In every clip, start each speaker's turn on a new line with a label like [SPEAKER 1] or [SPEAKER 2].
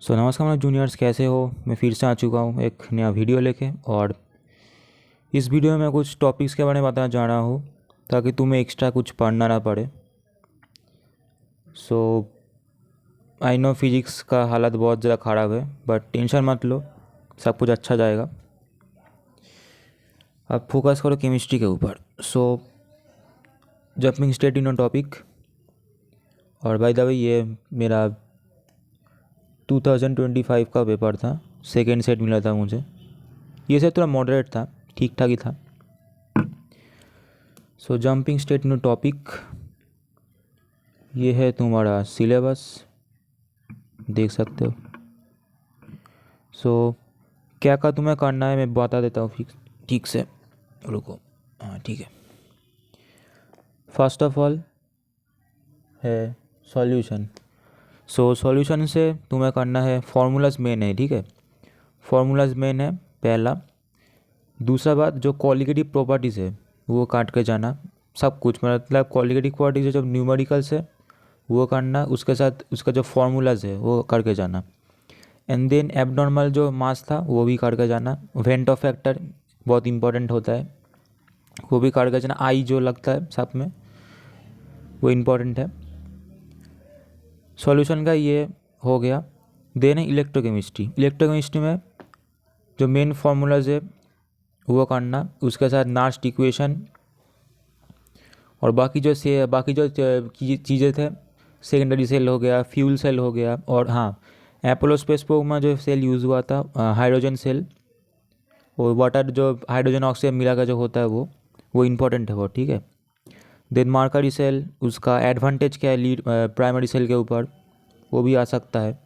[SPEAKER 1] नमस्कार जूनियर्स, कैसे हो। मैं फिर से आ चुका हूँ एक नया वीडियो लेके। और इस वीडियो में मैं कुछ टॉपिक्स के बारे में बताना चाह रहा हूँ ताकि तुम्हें एक्स्ट्रा कुछ पढ़ना ना पड़े। सो आई नो फिजिक्स का हालत बहुत ज़्यादा ख़राब है, बट टेंशन मत लो, सब कुछ अच्छा जाएगा। अब फोकस करो केमिस्ट्री के ऊपर। सो जंपिंग स्ट्रेट इन टॉपिक। और बाय द वे ये मेरा 2025 का पेपर था, सेकेंड सेट मिला था मुझे। ये सेट थोड़ा मॉडरेट था, ठीक ठाक ही था। सो जंपिंग स्ट्रेट इन टॉपिक, ये है तुम्हारा सिलेबस, देख सकते हो। सो क्या क्या तुम्हें करना है मैं बता देता हूँ ठीक से। रुको, हाँ ठीक है। फर्स्ट ऑफ ऑल है सॉल्यूशन। सो सॉल्यूशन से तुम्हें करना है, फार्मूलाज मेन है, ठीक है। फार्मूलाज मेन है पहला। दूसरा बात, जो क्वालिटेटिव प्रॉपर्टीज़ है वो काट के जाना, सब कुछ मतलब क्वालिटेटिव प्रॉपर्टीज है, जब न्यूमेरिकल्स है वो करना, उसके साथ उसका जो फार्मूलाज है वो करके जाना। एंड देन एबनॉर्मल जो मास था वो भी करके जाना। वेंटो फैक्टर बहुत इंपॉर्टेंट होता है, वो भी करके जाना। आई जो लगता है सब में वो इम्पोर्टेंट है। सॉल्यूशन का ये हो गया। देन है इलेक्ट्रोकेमिस्ट्री। इलेक्ट्रोकेमिस्ट्री में जो मेन फार्मूलाज है वो करना, उसके साथ नास्ट इक्वेशन और बाकी जो चीज़ें थे, सेकेंडरी सेल हो गया, फ्यूल सेल हो गया। और हाँ, अपोलो स्पेस प्रोग्राम में जो सेल यूज़ हुआ था हाइड्रोजन सेल, और वाटर जो हाइड्रोजन ऑक्सीजन मिला का जो होता है वो इम्पोर्टेंट है वो, ठीक है। देन मार्करी सेल, उसका एडवांटेज क्या है लीड प्राइमरी सेल के ऊपर, वो भी आ सकता है।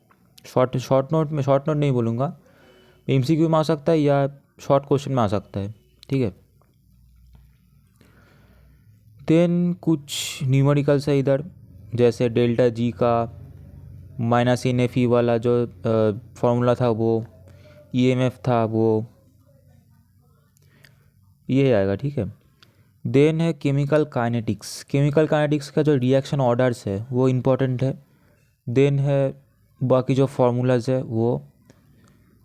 [SPEAKER 1] शॉर्ट नोट नहीं बोलूँगा, एमसीक्यू में आ सकता है या शॉर्ट क्वेश्चन में आ सकता है, ठीक है। देन कुछ न्यूमेरिकल्स है इधर, जैसे डेल्टा जी का माइनस एन एफ ई वाला जो फॉर्मूला था वो, ईएमएफ था वो, ये आएगा, ठीक है। देन है केमिकल काइनेटिक्स। केमिकल काइनेटिक्स का जो रिएक्शन ऑर्डर्स है वो इम्पोर्टेंट है। देन है बाकी जो फार्मूलाज है वो,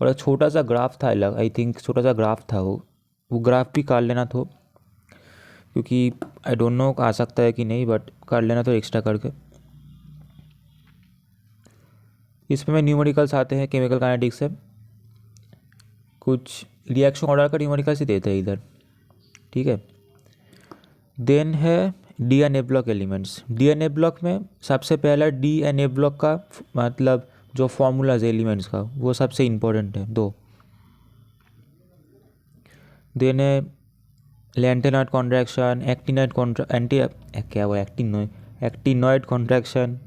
[SPEAKER 1] और एक छोटा सा ग्राफ था अलग, आई थिंक छोटा सा ग्राफ था वो ग्राफ भी कर लेना तो, क्योंकि आई डोंट नो आ सकता है कि नहीं, बट कर लेना तो एक्स्ट्रा करके। इसमें में न्यूमेरिकल्स आते हैं केमिकल काइनेटिक्स से, कुछ रिएक्शन ऑर्डर का न्यूमेरिकल्स ही देते हैं इधर, ठीक है। देन है DNA block elements. DNA block में सबसे पहला डीएनए ब्लॉक का मतलब जो फॉर्मूलाज एलिमेंट्स का वो सबसे इम्पोर्टेंट है दो। देन है लैंटेनॉइड कॉन्ट्रैक्शन, एक्टिनॉइड कॉन्ट्रैक्शन,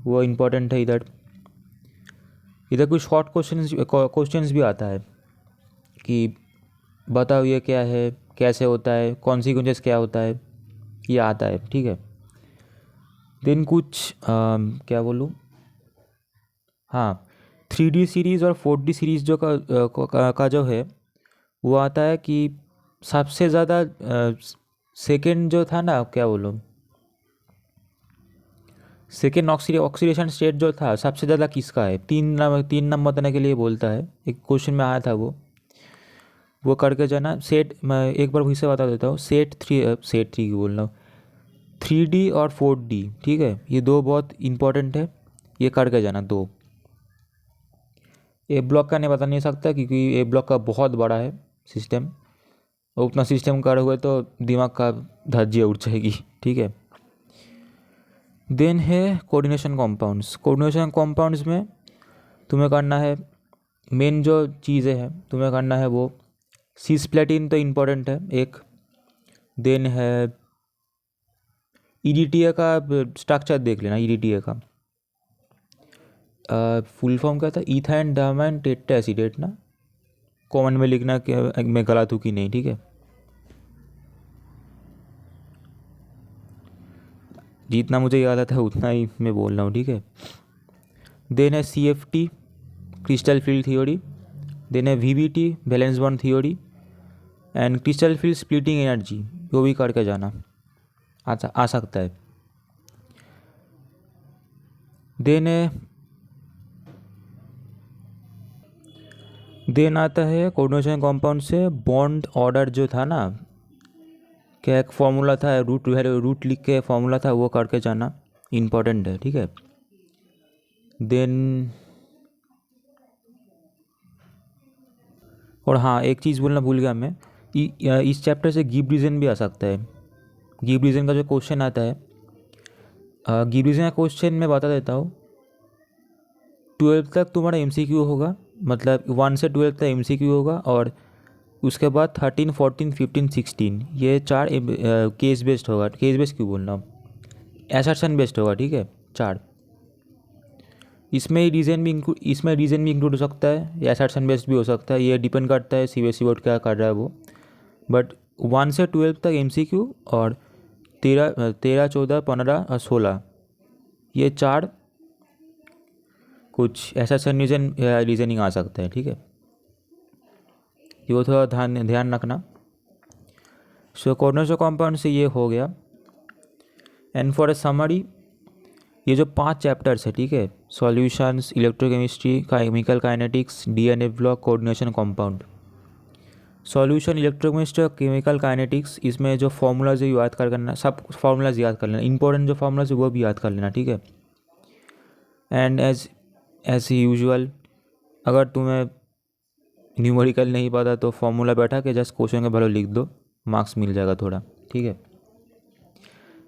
[SPEAKER 1] वो इम्पोर्टेंट है इधर। इधर कुछ शॉर्ट क्वेश्चंस भी आता है कि बताओ ये क्या है, कैसे होता है, कॉन्सिक्वेंसेस क्या होता है, ये आता है, ठीक है। देन कुछ क्या बोलूँ, हाँ, 3D सीरीज़ और 4D सीरीज़ जो का जो है वो आता है कि सबसे ज़्यादा सेकेंड जो था ना, क्या बोलूँ, सेकेंड ऑक्सीडेशन स्टेट जो था सबसे ज़्यादा किसका है, तीन नंबर देने के लिए बोलता है, एक क्वेश्चन में आया था वो करके जाना। सेट मैं एक बार फिर से बता देता हूँ, सेट थ्री की बोल रहा हूँ, 3D और 4D, ठीक है, ये दो बहुत इंपॉर्टेंट है, ये करके जाना दो। ए ब्लॉक का नहीं बता नहीं सकता क्योंकि ए ब्लॉक का बहुत बड़ा है सिस्टम, और उतना सिस्टम कर हुए तो दिमाग का धज्जियाँ उड़ जाएगी, ठीक है। देन है कोऑर्डिनेशन कंपाउंड्स। कोऑर्डिनेशन कंपाउंड्स में तुम्हें करना है, मेन जो चीज़ें हैं तुम्हें करना है वो, सिस्प्लेटिन तो इम्पोर्टेंट है एक। देन है ईडीटीए का स्ट्रक्चर देख लेना, ईडीटीए का फुल फॉर्म क्या था, इथाइन डायमाइन टेट्राएसिडेट ना, कमेंट में लिखना कि मैं गलत हूँ कि नहीं, ठीक है। जितना मुझे याद आता है उतना ही मैं बोल रहा हूँ, ठीक है। देन है CFT, crystal field theory. Then है VBT, valence bond theory and crystal field splitting energy, वो भी करके जाना आ सकता है। देन है देन आता है कोऑर्डिनेशन कंपाउंड से बॉन्ड ऑर्डर जो था ना, क्या एक फॉर्मूला था, रूट लिख के फॉर्मूला था, वो करके जाना इम्पोर्टेंट है, ठीक है। देन और हाँ, एक चीज़ बोलना भूल गया मैं, इस चैप्टर से गिव रीज़न भी आ सकता है। गिव रीज़न का जो क्वेश्चन आता है, गिव रीज़न का क्वेश्चन मैं बता देता हूँ। 12 तक तुम्हारा MCQ होगा, मतलब 1 से 12 तक MCQ होगा, और उसके बाद 13, 14, 15, 16 ये 4 केस बेस्ड होगा। केस बेस्ड क्यों बोल रहा हूँ, एसर्शन बेस्ड होगा, ठीक है, 4। इसमें रीज़न भी इंक्लूड हो सकता है, या एसर्शन बेस्ड भी हो सकता है, ये डिपेंड करता है CBSE बोर्ड क्या कर रहा है वो। बट 1 से 12 तक MCQ, और 13, 14, 15 और 16 ये 4 कुछ एसर्शन रीजनिंग आ सकता है, ठीक है। ये थोड़ा ध्यान रखना। सो कोऑर्डिनेशन कंपाउंड से ये हो गया। एंड फॉर ए समरी, ये जो 5 चैप्टर्स है, ठीक है, solutions, electrochemistry, chemical kinetics, DNA block, coordination compound. Solution, electrochemistry और केमिकल काइनेटिक्स, इसमें जो फार्मूलाज है याद करना, सब फार्मूलाज याद कर लेना, इंपॉर्टेंट जो फार्मूलाज है वो भी याद कर लेना, ठीक है। एंड एज यूजुअल, अगर तुम्हें न्यूमेरिकल नहीं पता तो फॉर्मूला बैठा के जस्ट क्वेश्चन के वैल्यू लिख दो, मार्क्स मिल जाएगा थोड़ा, ठीक है।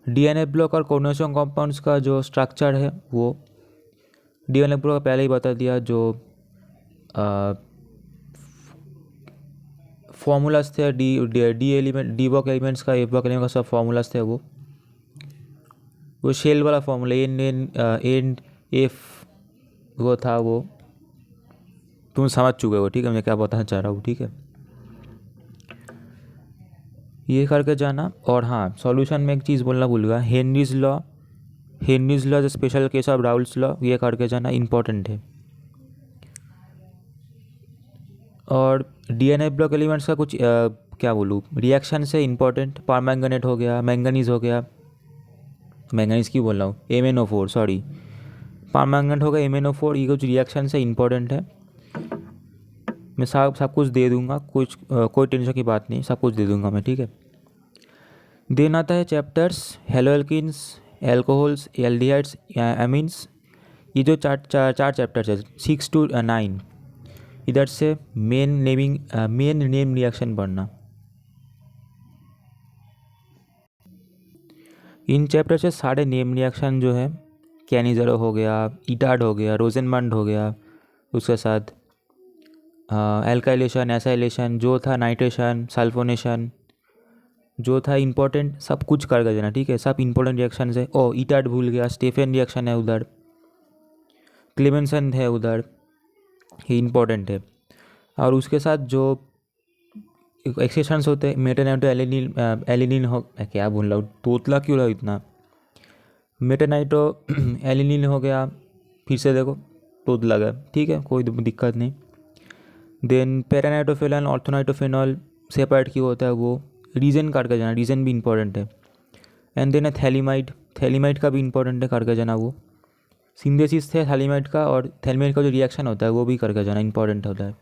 [SPEAKER 1] DNA ब्लॉक और कोऑर्डिनेशन कंपाउंड्स का जो स्ट्रक्चर है, वो DNA ब्लॉक का पहले ही बता दिया, जो फॉर्मूलाज थे, D element, D block elements का, ए ब्लॉक एलिमेंट का सब फॉर्मूलाज थे, वो शेल वाला फॉर्मूला एन एफ वो था, वो तुम समझ चुके हो, ठीक है, मैं क्या बताना चाह रहा हूँ, ठीक है। ये करके जाना। और हाँ, सॉल्यूशन में एक चीज़ बोलना भूल गया, Henry's law special case of Raoult's law, ये करके जाना, इम्पोर्टेंट है। और DNA ब्लॉक एलिमेंट्स का कुछ क्या बोलूँ, रिएक्शन से इम्पोर्टेंट, परमैंगनेट हो गया, मैंगनीज हो गया, मैंगनीज क्यों बोल रहा हूँ, MnO4, सॉरी, परमैंगनेट हो गया, MnO4, ये कुछ रिएक्शन से इम्पोर्टेंट है। मैं सब कुछ दे दूँगा, कोई टेंशन की बात नहीं, सब कुछ दे दूँगा मैं, ठीक है। देन आता है चैप्टर्स हेलोएल्किन्स, एल्कोहल्स, एल्डिहाइड्स, एमीन्स। ये जो चार चैप्टर्स है 6 to 9, इधर से मेन नेम रिएक्शन पढ़ना। इन चैप्टर से सारे नेम रिएक्शन जो है, कैनिज़रो हो गया, इटार्ड हो गया, रोजेनबर्ग हो गया, उसके साथ एल्काइलेशन, एसाइलेशन जो था, नाइट्रेशन, सल्फोनेशन जो था, इंपॉर्टेंट सब कुछ करके देना, ठीक है, सब इंपॉर्टेंट रिएक्शन है। ओ इटार्ड भूल गया, स्टेफेन रिएक्शन है उधर, क्लेमेंसन है उधर, ये इंपॉर्टेंट है। और उसके साथ जो एक्सेशंस होते हैं, मेटानाइट्रो एलिनिन हो, क्या बोल रहा हूँ, तोतला क्यों रहा इतना, मेटानाइट्रो एलिनिन हो गया, फिर से देखो तोतला गया, ठीक है, कोई दिक्कत नहीं। देन पैरानाइट्रोफिनॉल, ऑर्थोनाइट्रोफिनॉल सेपरेट क्यों होता है, वो रीज़न करके जाना, रीज़न भी इंपॉर्टेंट है। एंड देन है थैलीमाइड का भी इंपॉर्टेंट है, करके जाना, वो सिंथेसिस है थैलीमाइड का, और थैलीमाइड का जो रिएक्शन होता है वो भी करके जाना, इंपॉर्टेंट होता है।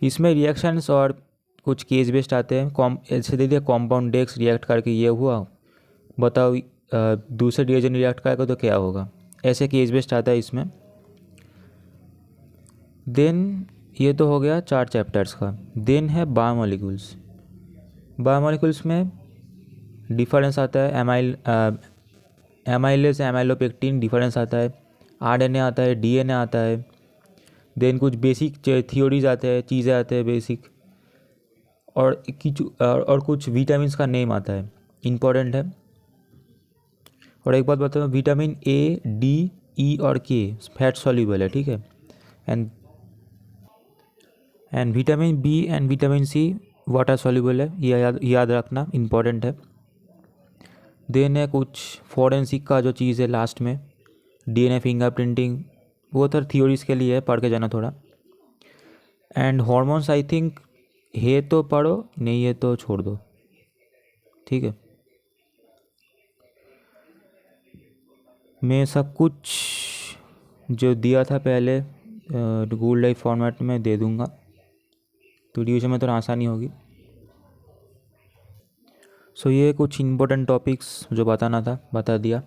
[SPEAKER 1] इसमें रिएक्शंस और कुछ केस बेस्ड आते हैं, ऐसे दे दिया कॉम्पाउंड डेक्स रिएक्ट करके ये हुआ, बताओ दूसरे रिएजेंट रिएक्ट करेगा तो क्या होगा, ऐसे केस बेस्ड आता है इसमें। देन ये तो हो गया 4 चैप्टर्स का। देन है बायोमोलिकुल्स में डिफरेंस आता है, एमाइलेज एमाइलोपेक्टिन डिफरेंस आता है, RNA आता है, DNA आता है। देन कुछ बेसिक थियोरीज आते हैं, चीज़ें आते हैं बेसिक, और कुछ विटामिन का नेम आता है, इम्पोर्टेंट है। और एक बात बताओ, विटामिन A, D, E और K फैट सॉल्यूबल है, ठीक है। And vitamin B and vitamin C water soluble है, ये याद रखना, इम्पोर्टेंट है। देन है कुछ फॉरेंसिक का जो चीज़ है लास्ट में, DNA फिंगरप्रिंटिंग, वो तो थियोरीज के लिए है, पढ़ के जाना थोड़ा। एंड हॉर्मोन्स आई थिंक है तो पढ़ो, नहीं है तो छोड़ दो, ठीक है। मैं सब कुछ जो दिया था पहले गूगल ड्राइव फॉर्मेट में दे दूँगा, तो वीडियो में थोड़ा आसानी होगी। सो ये कुछ इम्पोर्टेंट टॉपिक्स जो बताना था बता दिया।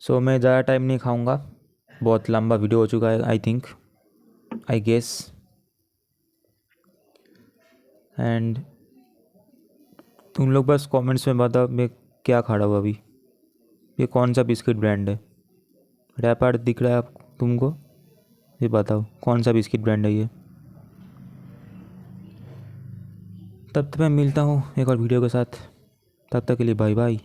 [SPEAKER 1] सो मैं ज़्यादा टाइम नहीं खाऊंगा, बहुत लंबा वीडियो हो चुका है आई गेस। एंड तुम लोग बस कमेंट्स में बताओ मैं क्या खा रहा हूँ अभी, ये कौन सा बिस्किट ब्रांड है। रैपर दिख रहा है आप तुमको, ये बताओ कौन सा बिस्किट ब्रांड है ये। तब तक मैं मिलता हूँ एक और वीडियो के साथ, तब तक के लिए बाय बाय।